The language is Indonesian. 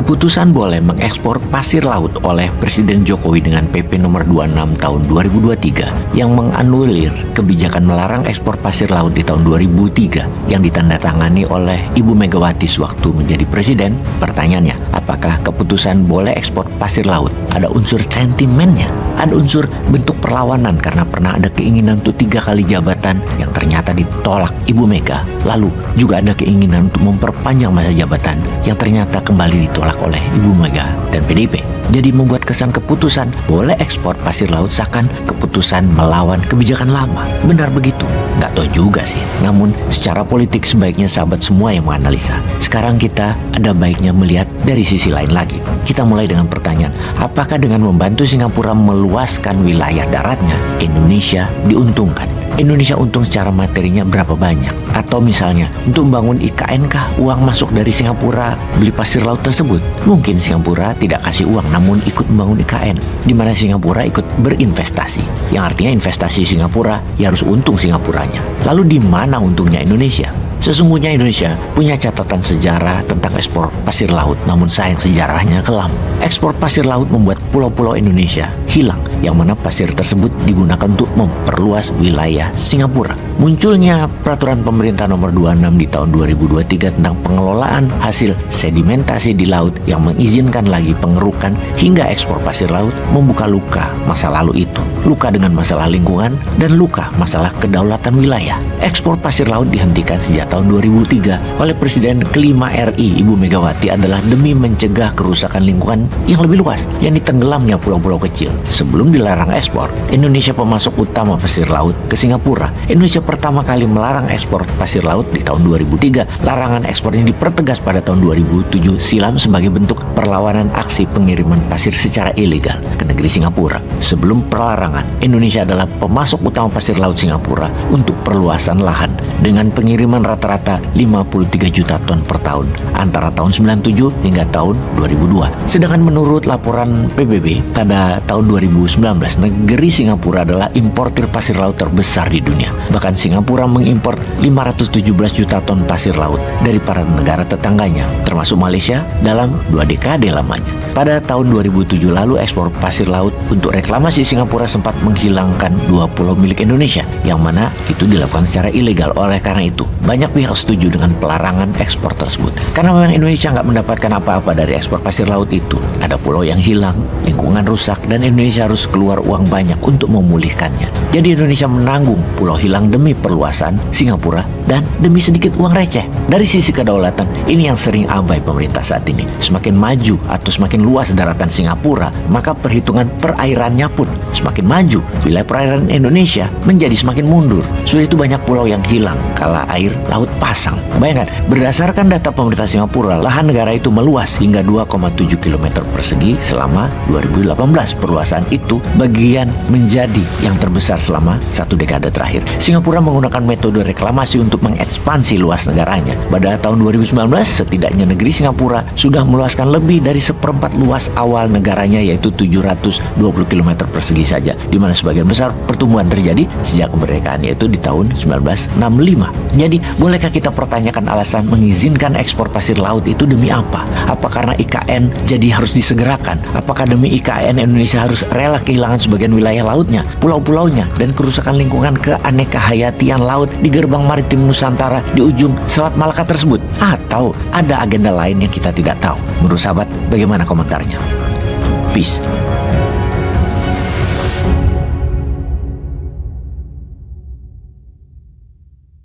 Keputusan boleh mengekspor pasir laut oleh Presiden Jokowi dengan PP nomor 26 tahun 2023 yang menganulir kebijakan melarang ekspor pasir laut di tahun 2003 yang ditandatangani oleh Ibu Megawati sewaktu menjadi presiden. Pertanyaannya, apakah keputusan boleh ekspor pasir laut ada unsur sentimennya? Ada unsur bentuk perlawanan karena pernah ada keinginan untuk 3 kali jabatan yang ternyata ditolak Ibu Mega. Lalu juga ada keinginan untuk memperpanjang masa jabatan yang ternyata kembali ditolak oleh Ibu Mega dan PDIP. Jadi membuat kesan keputusan boleh ekspor pasir laut seakan keputusan melawan kebijakan lama. Benar begitu? Nggak tahu juga sih. Namun secara politik sebaiknya sahabat semua yang menganalisa. Sekarang kita ada baiknya melihat dari sisi lain lagi. Kita mulai dengan pertanyaan, apakah dengan membantu Singapura meluaskan wilayah daratnya, Indonesia diuntungkan? Indonesia untung secara materinya berapa banyak? Atau misalnya untuk membangun IKN kah uang masuk dari Singapura beli pasir laut tersebut? Mungkin Singapura tidak kasih uang namun ikut membangun IKN, di mana Singapura ikut berinvestasi. Yang artinya investasi Singapura ya harus untung Singapuranya. Lalu di mana untungnya Indonesia? Sesungguhnya Indonesia punya catatan sejarah tentang ekspor pasir laut, namun sayang sejarahnya kelam. Ekspor pasir laut membuat pulau-pulau Indonesia hilang, yang mana pasir tersebut digunakan untuk memperluas wilayah Singapura. Munculnya peraturan pemerintah nomor 26 di tahun 2023 tentang pengelolaan hasil sedimentasi di laut yang mengizinkan lagi pengerukan hingga ekspor pasir laut membuka luka masa lalu itu. Luka dengan masalah lingkungan dan luka masalah kedaulatan wilayah. Ekspor pasir laut dihentikan sejak tahun 2003 oleh Presiden kelima RI Ibu Megawati adalah demi mencegah kerusakan lingkungan yang lebih luas yang ditenggelamnya pulau-pulau kecil. Sebelum dilarang ekspor, Indonesia pemasok utama pasir laut ke Singapura. Indonesia pertama kali melarang ekspor pasir laut di tahun 2003. Larangan ekspor ini dipertegas pada tahun 2007 silam sebagai bentuk perlawanan aksi pengiriman pasir secara ilegal ke negeri Singapura. Sebelum pelarangan, Indonesia adalah pemasok utama pasir laut Singapura untuk perluasan lahan dengan pengiriman rata-rata 53 juta ton per tahun antara tahun 97 hingga tahun 2002. Sedangkan menurut laporan PBB pada tahun 2019, negeri Singapura adalah importir pasir laut terbesar di dunia. Bahkan Singapura mengimpor 517 juta ton pasir laut dari para negara tetangganya, termasuk Malaysia dalam 2 dekade lamanya. Pada tahun 2007 lalu ekspor pasir laut untuk reklamasi Singapura sempat menghilangkan 2 pulau milik Indonesia, yang mana itu dilakukan secara ilegal. Oleh karena itu, banyak pihak setuju dengan pelarangan ekspor tersebut. Karena memang Indonesia nggak mendapatkan apa-apa dari ekspor pasir laut itu. Ada pulau yang hilang, lingkungan rusak, dan Indonesia harus keluar uang banyak untuk memulihkannya. Jadi Indonesia menanggung pulau hilang demi perluasan Singapura dan demi sedikit uang receh. Dari sisi kedaulatan, ini yang sering abai pemerintah saat ini. Semakin maju atau semakin luas daratan Singapura, maka perhitungan perairannya pun semakin maju. Wilayah perairan Indonesia menjadi semakin mundur. Sudah itu banyak pulau yang hilang kala air laut pasang. Bayangkan, berdasarkan data pemerintah Singapura, lahan negara itu meluas hingga 2,7 km persegi selama 2018. Perluasan itu bagian menjadi yang terbesar selama 1 dekade terakhir. Singapura menggunakan metode reklamasi untuk mengekspansi luas negaranya. Pada tahun 2019, setidaknya negeri Singapura sudah meluaskan lebih dari 1/4 luas awal negaranya, yaitu 720 km persegi saja, di mana sebagian besar pertumbuhan terjadi sejak kemerdekaan, yaitu di tahun 1965. Jadi, bolehkah kita pertanyakan alasan mengizinkan ekspor pasir laut itu demi apa? Apa karena IKN jadi harus disegerakan? Apakah demi IKN Indonesia harus rela kehilangan sebagian wilayah lautnya, pulau-pulaunya, dan kerusakan lingkungan keaneka-hayatian laut di gerbang maritim Nusantara di ujung Selat Malaka tersebut? Atau ada agenda lain yang kita tidak tahu? Menurut sahabat, bagaimana komentarnya? Peace.